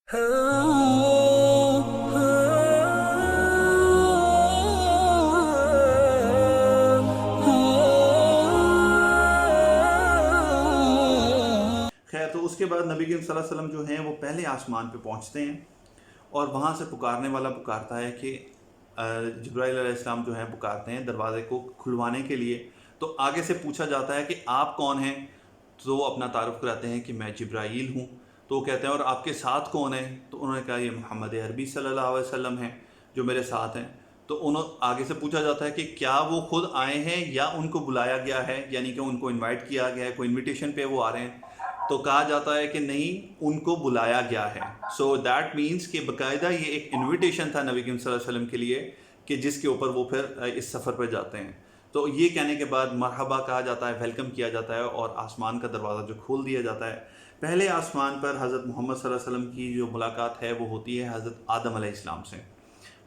خیر، تو اس کے بعد نبی کریم صلی اللہ علیہ وسلم جو ہیں وہ پہلے آسمان پہ پہنچتے ہیں، اور وہاں سے پکارنے والا پکارتا ہے کہ جبرائیل علیہ السلام جو ہیں پکارتے ہیں دروازے کو کھلوانے کے لیے. تو آگے سے پوچھا جاتا ہے کہ آپ کون ہیں؟ تو وہ اپنا تعارف کراتے ہیں کہ میں جبرائیل ہوں. تو وہ کہتے ہیں اور آپ کے ساتھ کون ہیں؟ تو انہوں نے کہا یہ محمد عربی صلی اللہ علیہ وسلم ہیں جو میرے ساتھ ہیں. تو آگے سے پوچھا جاتا ہے کہ کیا وہ خود آئے ہیں یا ان کو بلایا گیا ہے، یعنی کہ ان کو انوائٹ کیا گیا ہے، کوئی انویٹیشن پہ وہ آ رہے ہیں؟ تو کہا جاتا ہے کہ نہیں، ان کو بلایا گیا ہے. سو دیٹ مینس کہ باقاعدہ یہ ایک انویٹیشن تھا نبی کریم صلی اللہ علیہ وسلم کے لیے کہ جس کے اوپر وہ پھر اس سفر پہ جاتے ہیں. تو یہ کہنے کے بعد مرحبا کہا جاتا ہے، ویلکم کیا جاتا ہے، اور آسمان کا دروازہ جو کھول دیا جاتا ہے. پہلے آسمان پر حضرت محمد صلی اللہ علیہ وسلم کی جو ملاقات ہے وہ ہوتی ہے حضرت آدم علیہ السلام سے.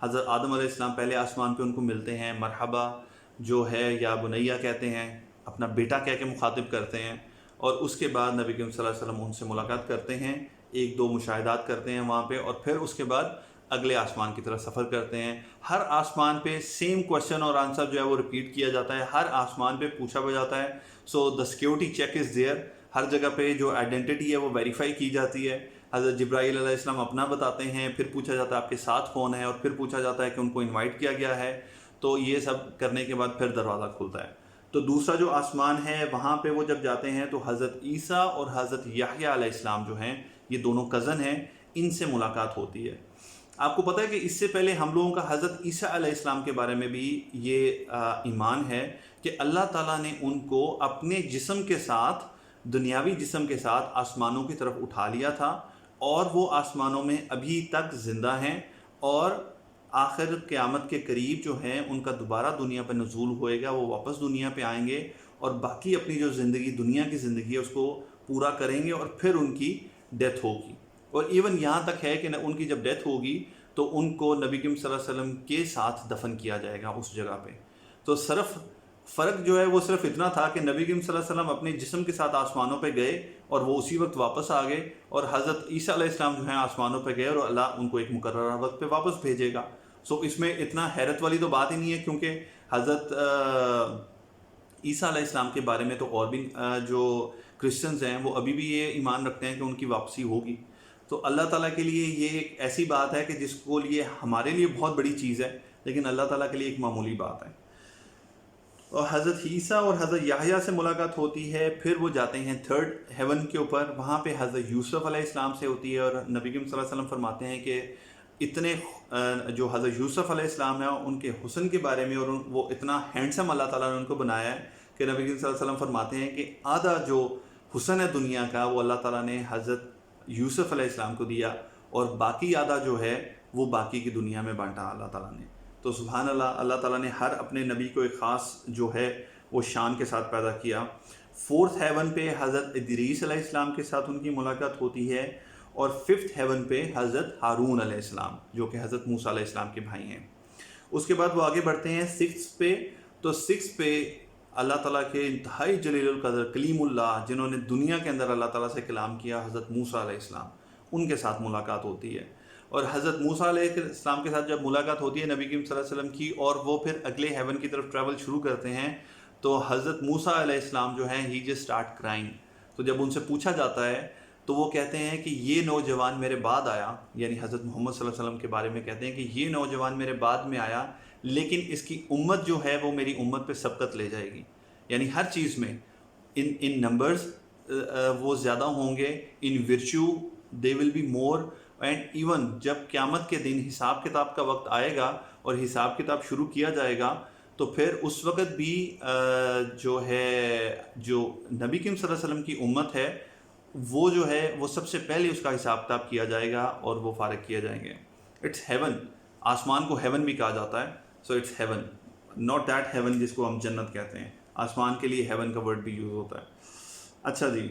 حضرت آدم علیہ السلام پہلے آسمان پہ ان کو ملتے ہیں، مرحبا جو ہے یا بنیا کہتے ہیں، اپنا بیٹا کہہ کے مخاطب کرتے ہیں. اور اس کے بعد نبی کریم صلی اللہ علیہ وسلم ان سے ملاقات کرتے ہیں، ایک دو مشاہدات کرتے ہیں وہاں پہ، اور پھر اس کے بعد اگلے آسمان کی طرف سفر کرتے ہیں. ہر آسمان پہ سیم کوشچن اور آنسر جو ہے وہ ریپیٹ کیا جاتا ہے، ہر آسمان پہ پوچھا جاتا ہے. سو دا سیکیورٹی چیک از دیئر. ہر جگہ پہ جو آئیڈینٹی ہے وہ ویریفائی کی جاتی ہے. حضرت جبرائیل علیہ السلام اپنا بتاتے ہیں، پھر پوچھا جاتا ہے آپ کے ساتھ کون ہے، اور پھر پوچھا جاتا ہے کہ ان کو انوائٹ کیا گیا ہے. تو یہ سب کرنے کے بعد پھر دروازہ کھلتا ہے. تو دوسرا جو آسمان ہے وہاں پہ وہ جب جاتے ہیں تو حضرت عیسیٰ اور حضرت یحییٰ علیہ السلام جو ہیں، یہ دونوں کزن ہیں، ان سے ملاقات ہوتی ہے. آپ کو پتہ ہے کہ اس سے پہلے ہم لوگوں کا حضرت عیسیٰ علیہ السلام کے بارے میں بھی یہ ایمان ہے کہ اللہ تعالیٰ نے ان کو اپنے جسم کے ساتھ، دنیاوی جسم کے ساتھ آسمانوں کی طرف اٹھا لیا تھا، اور وہ آسمانوں میں ابھی تک زندہ ہیں، اور آخر قیامت کے قریب جو ہیں ان کا دوبارہ دنیا پہ نزول ہوئے گا، وہ واپس دنیا پہ آئیں گے اور باقی اپنی جو زندگی، دنیا کی زندگی ہے، اس کو پورا کریں گے، اور پھر ان کی ڈیتھ ہوگی. اور ایون یہاں تک ہے کہ ان کی جب ڈیتھ ہوگی تو ان کو نبی کریم صلی اللہ علیہ وسلم کے ساتھ دفن کیا جائے گا اس جگہ پہ. تو صرف فرق جو ہے وہ صرف اتنا تھا کہ نبی کریم صلی اللہ علیہ وسلم اپنے جسم کے ساتھ آسمانوں پہ گئے اور وہ اسی وقت واپس آ گئے، اور حضرت عیسیٰ علیہ السلام جو ہیں آسمانوں پہ گئے اور اللہ ان کو ایک مقررہ وقت پہ واپس بھیجے گا. سو اس میں اتنا حیرت والی تو بات ہی نہیں ہے، کیونکہ حضرت عیسیٰ علیہ السلام کے بارے میں تو اور بھی جو کرسچنز ہیں وہ ابھی بھی یہ ایمان رکھتے ہیں کہ ان کی واپسی ہوگی. تو اللہ تعالیٰ کے لیے یہ ایک ایسی بات ہے کہ جس کو لیے ہمارے لیے بہت بڑی چیز ہے، لیکن اللہ تعالیٰ کے لیے ایک معمولی بات ہے. اور حضرت عیسیٰ اور حضرت یحییٰ سے ملاقات ہوتی ہے. پھر وہ جاتے ہیں تھرڈ ہیون کے اوپر، وہاں پہ حضرت یوسف علیہ السلام سے ہوتی ہے، اور نبی کریم صلی اللہ علیہ وسلم فرماتے ہیں کہ اتنے جو حضرت یوسف علیہ السلام ہیں ان کے حسن کے بارے میں، اور وہ اتنا ہینڈسم اللہ تعالیٰ نے ان کو بنایا ہے کہ نبی کریم صلی اللہ علیہ وسلم فرماتے ہیں کہ آدھا جو حسن ہے دنیا کا وہ اللہ تعالیٰ نے حضرت یوسف علیہ السلام کو دیا، اور باقی آدھا جو ہے وہ باقی کی دنیا میں بانٹا اللہ تعالیٰ نے. تو سبحان اللہ، اللہ تعالیٰ نے ہر اپنے نبی کو ایک خاص جو ہے وہ شان کے ساتھ پیدا کیا. فورتھ ہیون پہ حضرت ادریس علیہ السلام کے ساتھ ان کی ملاقات ہوتی ہے، اور ففتھ ہیون پہ حضرت ہارون علیہ السلام جو کہ حضرت موسیٰ علیہ السلام کے بھائی ہیں. اس کے بعد وہ آگے بڑھتے ہیں سکس پہ. تو سکس پہ اللہ تعالیٰ کے انتہائی جلیل القدر کلیم اللہ، جنہوں نے دنیا کے اندر اللہ تعالیٰ سے کلام کیا، حضرت موسیٰ علیہ السلام، ان کے ساتھ ملاقات ہوتی ہے. اور حضرت موسیٰ علیہ السلام کے ساتھ جب ملاقات ہوتی ہے نبی کریم صلی اللہ علیہ وسلم کی، اور وہ پھر اگلے ہیون کی طرف ٹریول شروع کرتے ہیں، تو حضرت موسیٰ علیہ السلام جو ہیں ہی جسٹ اسٹارٹ کرائنگ. تو جب ان سے پوچھا جاتا ہے تو وہ کہتے ہیں کہ یہ نوجوان میرے بعد آیا، یعنی حضرت محمد صلی اللہ علیہ وسلم کے بارے میں کہتے ہیں کہ یہ نوجوان میرے بعد میں آیا، لیکن اس کی امت جو ہے وہ میری امت پہ سبقت لے جائے گی. یعنی ہر چیز میں ان نمبرز وہ زیادہ ہوں گے، in virtue they will be more. And even جب قیامت کے دن حساب کتاب کا وقت آئے گا اور حساب کتاب شروع کیا جائے گا، تو پھر اس وقت بھی جو نبی کریم صلی اللہ علیہ وسلم کی امت ہے وہ جو ہے وہ سب سے پہلے اس کا حساب کتاب کیا جائے گا اور وہ فارغ کیے جائیں گے. It's heaven. آسمان کو ہیون بھی کہا جاتا ہے. So it's heaven, not that heaven جس کو ہم جنت کہتے ہیں. آسمان کے لیے ہیون کا ورڈ بھی یوز ہوتا ہے. اچھا جی،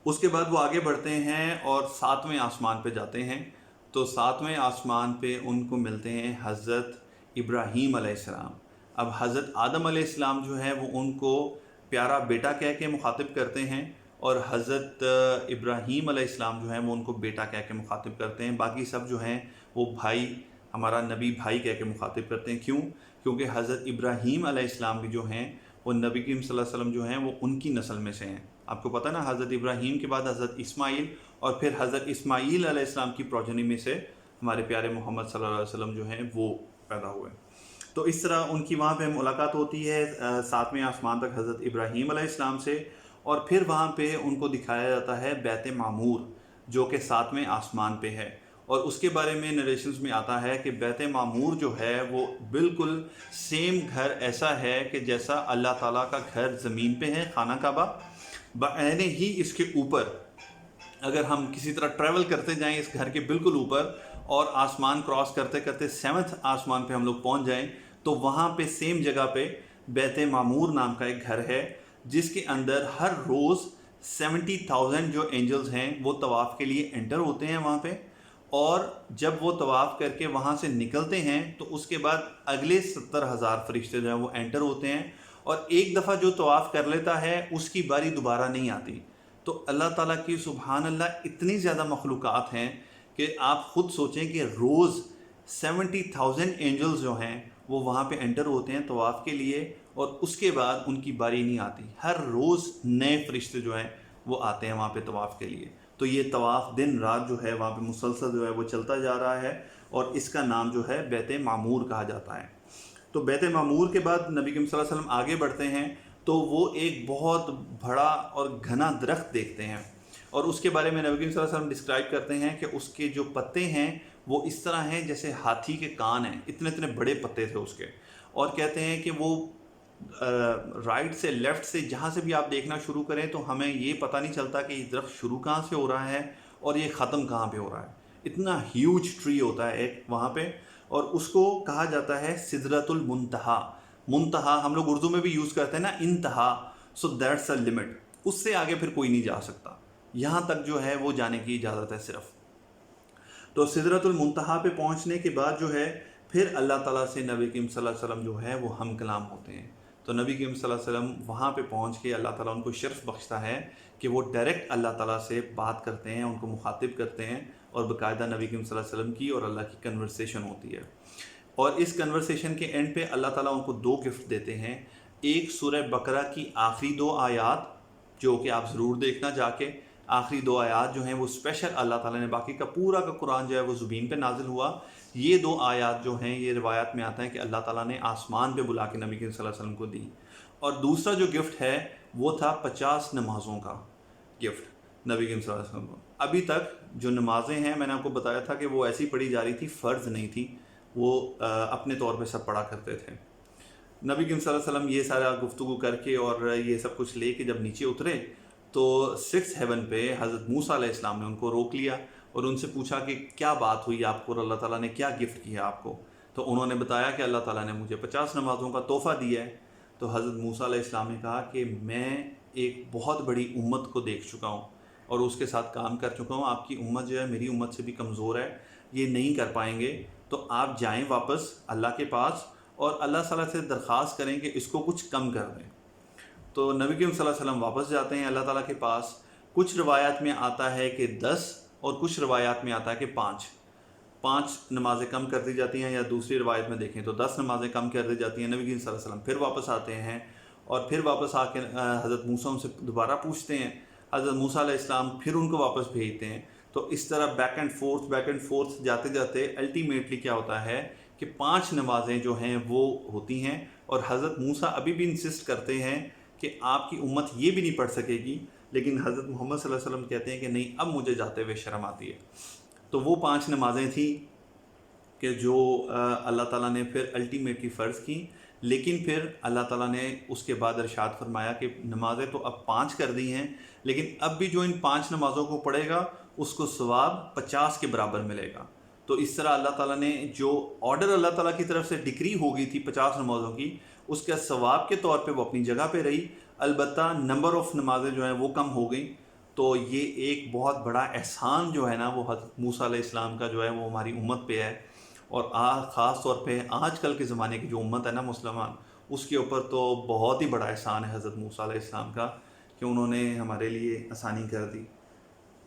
اس کے بعد وہ آگے بڑھتے ہیں اور ساتویں آسمان پہ جاتے ہیں. تو ساتویں آسمان پہ ان کو ملتے ہیں حضرت ابراہیم علیہ السلام. اب حضرت آدم علیہ السلام جو ہے وہ ان کو پیارا بیٹا کہہ کے مخاطب کرتے ہیں، اور حضرت ابراہیم علیہ السلام جو ہیں وہ ان کو بیٹا کہہ کے مخاطب کرتے ہیں. باقی سب جو ہیں وہ بھائی، ہمارا نبی بھائی کہہ کے مخاطب کرتے ہیں. کیوں؟ کیونکہ حضرت ابراہیم علیہ السلام بھی جو ہیں وہ نبی کریم صلی اللہ علیہ وسلم جو ہیں وہ ان کی نسل میں سے ہیں. آپ کو پتہ نا، حضرت ابراہیم کے بعد حضرت اسماعیل، اور پھر حضرت اسماعیل علیہ السلام کی پروجنی میں سے ہمارے پیارے محمد صلی اللہ علیہ وسلم جو ہیں وہ پیدا ہوئے. تو اس طرح ان کی وہاں پہ ملاقات ہوتی ہے 7ویں آسمان تک حضرت ابراہیم علیہ السلام سے، اور پھر وہاں پہ ان کو دکھایا جاتا ہے بیت معمور جو کہ 7ویں آسمان پہ ہے. اور اس کے بارے میں نریشنز میں آتا ہے کہ بیت معمور جو ہے وہ بالکل سیم گھر ایسا ہے کہ جیسا اللہ تعالیٰ کا گھر زمین پہ ہے، خانہ کعبہ، بعین ہی اس کے اوپر اگر ہم کسی طرح ٹریول کرتے جائیں اس گھر کے بالکل اوپر، اور آسمان کراس کرتے کرتے 7ویں آسمان پہ ہم لوگ پہنچ جائیں، تو وہاں پہ سیم جگہ پہ بیت معمور نام کا ایک گھر ہے جس کے اندر ہر روز 70,000 جو اینجلز ہیں وہ طواف کے لیے انٹر ہوتے ہیں وہاں پہ. اور جب وہ طواف کر کے وہاں سے نکلتے ہیں تو اس کے بعد اگلے 70,000 فرشتے جو ہیں وہ انٹر ہوتے ہیں، اور ایک دفعہ جو طواف کر لیتا ہے اس کی باری دوبارہ نہیں آتی. تو اللہ تعالیٰ کی سبحان اللہ اتنی زیادہ مخلوقات ہیں کہ آپ خود سوچیں کہ روز 70,000 اینجلز جو ہیں وہ وہاں پہ انٹر ہوتے ہیں طواف کے لیے، اور اس کے بعد ان کی باری نہیں آتی. ہر روز نئے فرشتے جو ہیں وہ آتے ہیں وہاں پہ طواف کے لیے. تو یہ طواف دن رات جو ہے وہاں پہ مسلسل جو ہے وہ چلتا جا رہا ہے، اور اس کا نام جو ہے بیت معمور کہا جاتا ہے. تو بیت معمور کے بعد نبی کریم صلی اللہ علیہ وسلم آگے بڑھتے ہیں تو وہ ایک بہت بڑا اور گھنا درخت دیکھتے ہیں، اور اس کے بارے میں نبی کریم صلی اللہ علیہ وسلم ڈسکرائب کرتے ہیں کہ اس کے جو پتے ہیں وہ اس طرح ہیں جیسے ہاتھی کے کان ہیں، اتنے اتنے بڑے پتے تھے اس کے. اور کہتے ہیں کہ وہ رائٹ سے لیفٹ سے جہاں سے بھی آپ دیکھنا شروع کریں تو ہمیں یہ پتہ نہیں چلتا کہ یہ درخت شروع کہاں سے ہو رہا ہے اور یہ ختم کہاں پہ ہو رہا ہے. اتنا ہیوج ٹری ہوتا ہے ایک وہاں پہ، اور اس کو کہا جاتا ہے سدرۃ المنتہا. منتہا ہم لوگ اردو میں بھی یوز کرتے ہیں نا، انتہا، سو دیٹس اے لمٹ، اس سے آگے پھر کوئی نہیں جا سکتا، یہاں تک جو ہے وہ جانے کی اجازت ہے صرف. تو سدرۃ المنتہا پہ پہنچنے کے بعد جو ہے پھر اللہ تعالیٰ سے نبی کریم صلی اللہ علیہ وسلم جو ہے وہ ہم کلام ہوتے ہیں. تو نبی کریم صلی اللہ علیہ وسلم وہاں پہ پہنچ کے اللہ تعالیٰ ان کو شرف بخشتا ہے کہ وہ ڈائریکٹ اللہ تعالیٰ سے بات کرتے ہیں، ان کو مخاطب کرتے ہیں، اور باقاعدہ نبی کریم صلی اللہ علیہ وسلم کی اور اللہ کی کنورسیشن ہوتی ہے. اور اس کنورسیشن کے اینڈ پہ اللہ تعالیٰ ان کو 2 گفٹ دیتے ہیں. ایک سورہ بقرہ کی آخری 2 آیات جو کہ آپ ضرور دیکھنا جا کے، آخری 2 آیات جو ہیں وہ اسپیشل اللہ تعالیٰ نے، باقی کا پورا کا قرآن جو ہے وہ زبین پہ نازل ہوا. یہ 2 آیات جو ہیں یہ روایات میں آتا ہے کہ اللہ تعالیٰ نے آسمان پہ بلا کے نبی کریم صلی اللہ علیہ وسلم کو دی. اور دوسرا جو گفٹ ہے وہ تھا 50 نمازوں کا گفٹ نبی کریم صلی اللہ علیہ وسلم کو. ابھی تک جو نمازیں ہیں میں نے آپ کو بتایا تھا کہ وہ ایسی پڑھی جا رہی تھی، فرض نہیں تھی، وہ اپنے طور پہ سب پڑھا کرتے تھے. نبی کریم صلی اللہ علیہ وسلم یہ سارا گفتگو کر کے اور یہ سب کچھ لے کے جب نیچے اترے تو 6 ہیون پہ حضرت موسیٰ علیہ السلام نے ان کو روک لیا اور ان سے پوچھا کہ کیا بات ہوئی آپ کو اور اللہ تعالیٰ نے کیا گفٹ کیا آپ کو. تو انہوں نے بتایا کہ اللہ تعالیٰ نے مجھے 50 نمازوں کا تحفہ دیا ہے. تو حضرت موسیٰ علیہ السلام نے کہا کہ میں ایک بہت بڑی امت کو دیکھ چکا ہوں اور اس کے ساتھ کام کر چکا ہوں. آپ کی امت جو ہے میری امت سے بھی کمزور ہے، یہ نہیں کر پائیں گے، تو آپ جائیں واپس اللہ کے پاس اور اللہ تعالیٰ سے درخواست کریں کہ اس کو کچھ کم کر دیں. تو نبی کریم صلی اللہ علیہ وسلم واپس جاتے ہیں اللہ تعالیٰ کے پاس. کچھ روایات میں آتا ہے کہ 10 اور کچھ روایات میں آتا ہے کہ 5 نمازیں کم کر دی جاتی ہیں، یا دوسری روایت میں دیکھیں تو 10 نمازیں کم کر دی جاتی ہیں. نبی کریم صلی اللہ علیہ وسلم پھر واپس آتے ہیں اور پھر واپس آ کے حضرت موسیٰ ان سے دوبارہ پوچھتے ہیں. حضرت موسیٰ علیہ السلام پھر ان کو واپس بھیجتے ہیں. تو اس طرح بیک اینڈ فورتھ جاتے جاتے الٹیمیٹلی کیا ہوتا ہے کہ 5 نمازیں جو ہیں وہ ہوتی ہیں. اور حضرت موسیٰ ابھی بھی انسسٹ کرتے ہیں کہ آپ کی امت یہ بھی نہیں پڑھ سکے گی، لیکن حضرت محمد صلی اللہ علیہ وسلم کہتے ہیں کہ نہیں، اب مجھے جاتے ہوئے شرم آتی ہے. تو وہ 5 نمازیں تھیں کہ جو اللہ تعالیٰ نے پھر الٹیمیٹلی فرض کی. لیکن پھر اللہ تعالیٰ نے اس کے بعد ارشاد فرمایا کہ نمازیں تو اب 5 کر دی ہیں، لیکن اب بھی جو ان 5 نمازوں کو پڑھے گا اس کو ثواب 50 کے برابر ملے گا. تو اس طرح اللہ تعالیٰ نے جو آرڈر اللہ تعالیٰ کی طرف سے ڈکری ہو گئی تھی 50 نمازوں کی، اس کے ثواب کے طور پہ وہ اپنی جگہ پہ رہی. البتہ نمبر آف نمازیں جو ہیں وہ کم ہو گئیں. تو یہ ایک بہت بڑا احسان جو ہے نا وہ حضرت موسیٰ علیہ السلام کا جو ہے وہ ہماری امت پہ ہے. اور خاص طور پہ آج کل کے زمانے کی جو امت ہے نا مسلمان، اس کے اوپر تو بہت ہی بڑا احسان ہے حضرت موسیٰ علیہ السلام کا کہ انہوں نے ہمارے لیے آسانی کر دی.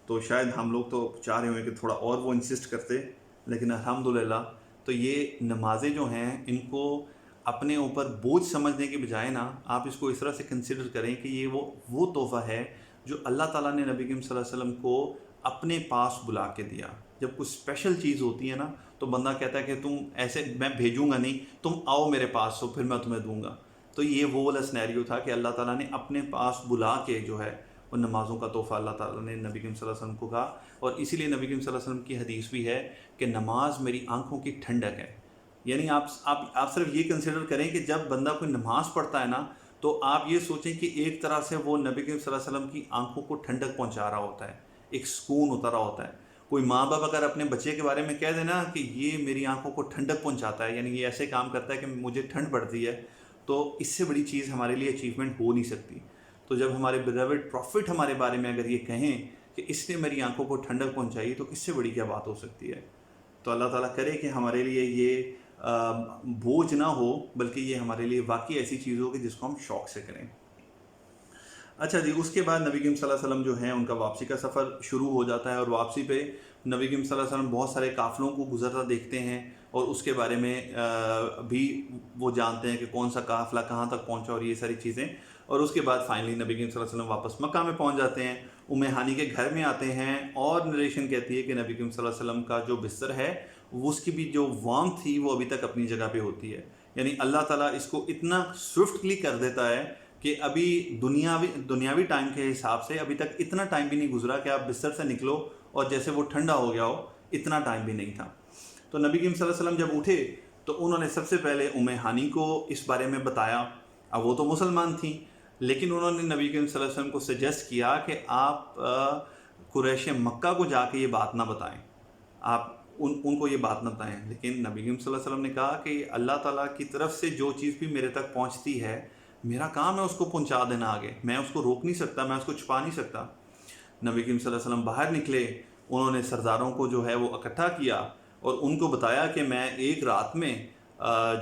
تو شاید ہم لوگ تو چاہ رہے ہوئے کہ تھوڑا اور وہ انسسٹ کرتے، لیکن الحمدللہ تو یہ نمازیں جو ہیں ان کو اپنے اوپر بوجھ سمجھنے کے بجائے نا آپ اس کو اس طرح سے کنسیڈر کریں کہ یہ وہ تحفہ ہے جو اللہ تعالیٰ نے نبی کریم صلی اللہ علیہ وسلم کو اپنے پاس بلا کے دیا. جب کوئی اسپیشل چیز ہوتی ہے نا تو بندہ کہتا ہے کہ تم ایسے میں بھیجوں گا نہیں، تم آؤ میرے پاس تو پھر میں تمہیں دوں گا. تو یہ وہ والا سینیریو تھا کہ اللہ تعالیٰ نے اپنے پاس بلا کے جو ہے وہ نمازوں کا تحفہ اللہ تعالیٰ نے نبی کریم صلی اللہ علیہ وسلم کو کہا. اور اسی لیے نبی کریم صلی اللہ علیہ وسلم کی حدیث بھی ہے کہ نماز میری آنکھوں کی ٹھنڈک ہے. یعنی آپ صرف یہ کنسیڈر کریں کہ جب بندہ کوئی نماز پڑھتا ہے نا تو آپ یہ سوچیں کہ ایک طرح سے وہ نبی کریم صلی اللہ علیہ وسلم کی آنکھوں کو ٹھنڈک پہنچا رہا ہوتا ہے، ایک سکون اتر رہا ہوتا ہے. کوئی ماں باپ اگر اپنے بچے کے بارے میں کہہ دینا کہ یہ میری آنکھوں کو ٹھنڈک پہنچاتا ہے، یعنی یہ ایسے کام کرتا ہے کہ مجھے ٹھنڈ پڑتی ہے، تو اس سے بڑی چیز ہمارے لیے اچیومنٹ ہو نہیں سکتی. تو جب ہمارے بیلوڈ پروفٹ ہمارے بارے میں اگر یہ کہیں کہ اس نے میری آنکھوں کو ٹھنڈک پہنچائی تو اس سے بڑی کیا بات ہو سکتی ہے. تو اللہ تعالیٰ کرے کہ ہمارے لیے یہ بوجھ نہ ہو، بلکہ یہ ہمارے لیے واقعی ایسی چیز ہو کہ جس کو ہم شوق سے کریں. اچھا جی، اس کے بعد نبی کریم صلی اللہ علیہ وسلم جو ہیں ان کا واپسی کا سفر شروع ہو جاتا ہے، اور واپسی پہ نبی کریم صلی اللہ علیہ وسلم بہت سارے قافلوں کو گزرتا دیکھتے ہیں، اور اس کے بارے میں بھی وہ جانتے ہیں کہ کون سا قافلہ کہاں تک پہنچا اور یہ ساری چیزیں. اور اس کے بعد فائنلی نبی کریم صلی اللہ علیہ وسلم واپس مکہ میں پہنچ جاتے ہیں، ام ہانی کے گھر میں آتے ہیں، اور نریشن کہتی ہے کہ نبی کریم صلی اللہ علیہ وسلم کا جو بستر ہے اس کی بھی جو وارم تھی وہ ابھی تک اپنی جگہ پہ ہوتی ہے. یعنی اللہ تعالیٰ اس کو اتنا سوئفٹلی کر دیتا ہے کہ ابھی دنیاوی ٹائم کے حساب سے ابھی تک اتنا ٹائم بھی نہیں گزرا کہ آپ بستر سے نکلو اور جیسے وہ ٹھنڈا ہو گیا ہو، اتنا ٹائم بھی نہیں تھا. تو نبی کریم صلی اللہ علیہ وسلم جب اٹھے تو انہوں نے سب سے پہلے ام ہانی کو اس بارے میں بتایا. اب وہ تو مسلمان تھیں، لیکن انہوں نے نبی کریم صلی اللہ علیہ وسلم کو سجیسٹ کیا کہ آپ قریش مکہ کو جا کے یہ بات نہ بتائیں، آپ ان کو یہ بات نہ بتائیں. لیکن نبی کریم صلی اللہ علیہ وسلم نے کہا کہ اللہ تعالیٰ کی طرف سے جو چیز بھی میرے تک پہنچتی ہے میرا کام ہے اس کو پہنچا دینا آگے، میں اس کو روک نہیں سکتا، میں اس کو چھپا نہیں سکتا. نبی کریم صلی اللہ علیہ وسلم باہر نکلے، انہوں نے سرداروں کو جو ہے وہ اکٹھا کیا اور ان کو بتایا کہ میں ایک رات میں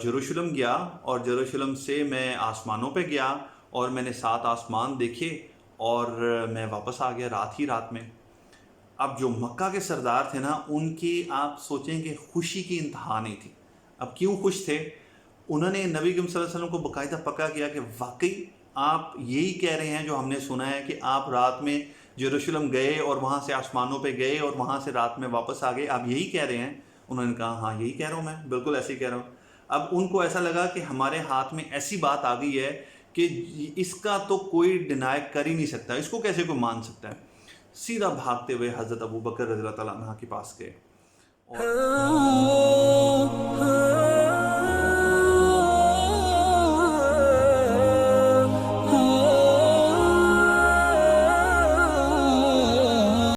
یروشلم گیا، اور یروشلم سے میں آسمانوں پہ گیا اور میں نے 7 آسمان دیکھے اور میں واپس آ گیا رات میں. اب جو مکہ کے سردار تھے نا، ان کی آپ سوچیں کہ خوشی کی انتہا نہیں تھی. اب کیوں خوش تھے؟ انہوں نے نبی کریم صلی اللہ علیہ وسلم کو باقاعدہ پکا کیا کہ واقعی آپ یہی کہہ رہے ہیں جو ہم نے سنا ہے کہ آپ رات میں یروشلم گئے اور وہاں سے آسمانوں پہ گئے اور وہاں سے رات میں واپس آ گئے، آپ یہی کہہ رہے ہیں؟ انہوں نے کہا ہاں یہی کہہ رہا ہوں، میں بالکل ایسے ہی کہہ رہا ہوں. اب ان کو ایسا لگا کہ ہمارے ہاتھ میں ایسی بات آ گئی ہے کہ اس کا تو کوئی ڈینائی کر ہی نہیں سکتا، اس کو کیسے کوئی مان سکتا ہے. سیدھا بھاگتے ہوئے حضرت ابو بکر رضی اللہ تعالیٰ عنہ کے پاس گئے اور